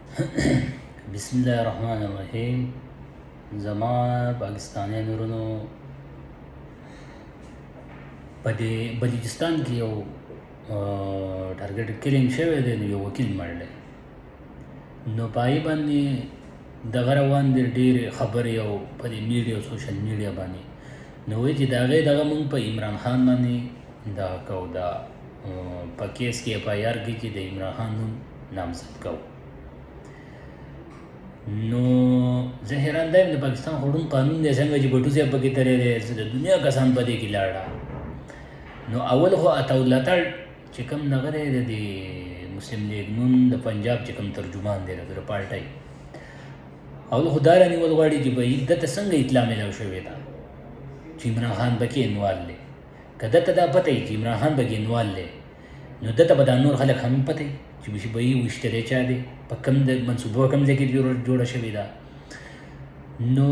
بسم الله الرحمن الرحیم. زما پاکستانیانو ورونو، په دې بلوچستان کې یو ټارګټ کلینګ شوی دی، نو یو وکیل مړ دی. نو په هغې باندې دغه روان دي ډېرې خبرې او په دې میډیا او سوشل میډیا باندې. نو وایي چې د هغې دغه موږ په عمران خان باندې دغه کوو، دا په کیس کې اف آی آر کې چې د عمران خان نوم نامزد کوو. نو زه حیران دی د پاکستان خړون قانون دی څنګه چې بټو صاحب پکې تللی دی، د دنیا کسان په دې کې لاړه. نو اول خو عطاالله چې کوم دغه دی د مسلم لیگ نون د پنجاب چې کوم ترجمان دی د پارټۍ، اول خو دا رانیول غواړي چې به دته څنګه اطلاع میلاو شوې ده چې عمران خان پکې انوال دی. که دته دا پته وي چې عمران خان پکې انوال دی، نو دته به دا نور خلک هم پته وي چې به یې ویشتلی چا دی، په کوم د منصوبه کوم ځای کې جوړه شوې ده. نو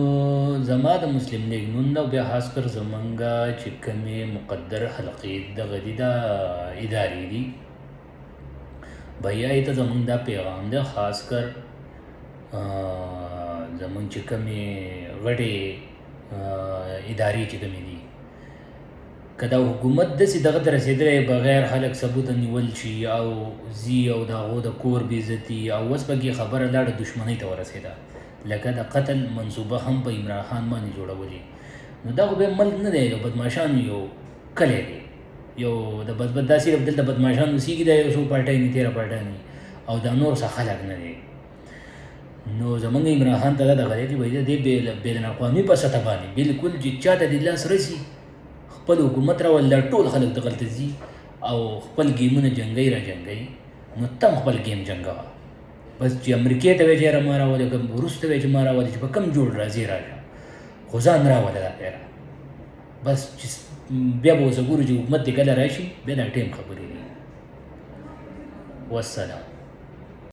زما د مسلم لیگ نون ده، بیا خاص کر زمونږ چې کومې مقدر حلقې دغه دي دا ادارې دي، بیا ته زمونږ دا پیغام ده، خاص کر زمونږ چې کومې غټې ادارې چې کومې دي، که دا حکومت داسې دغه ته رسېدلی بغیر خلک ثبوته نیول شي او ځي او د هغو د کور بېعزتي او اوس پکې خبره لاړه دښمنۍ ته ورسېده، لکه د قتل منصوبه هم په عمران خان باندې جوړولې. نو دا خو بیا ملک نه دی، یو بدماشانو یو کلی دی، یو د دا صرف دلته بدماشان اوسېږي، دا یو څو پارټۍ نه تېره پارټۍ نه او دا نور څه خلک نه دی. نو زمونږ عمران خان ته دا دغه دی چې وایي د دې بین الاقوامي په سطح باندې بالکل چې چا ته د لاس رسي خپل حکومت راول ټول خلک دغلته ځي او خپل ګیمونه جنګوي را جنګوي. نو تم خپل ګیم جنګوه، بس چې امریکې ته وایي چې یاره ما راولې، که روس ته وایي چې ما راولې، چې په کوم جوړ راځي راشه، خو ځان راوله دا پیره. بس چې بیا به اوسه ګورو چې حکومت دې کله راشي، بیا دا ټیم خبرې دي. والسلام.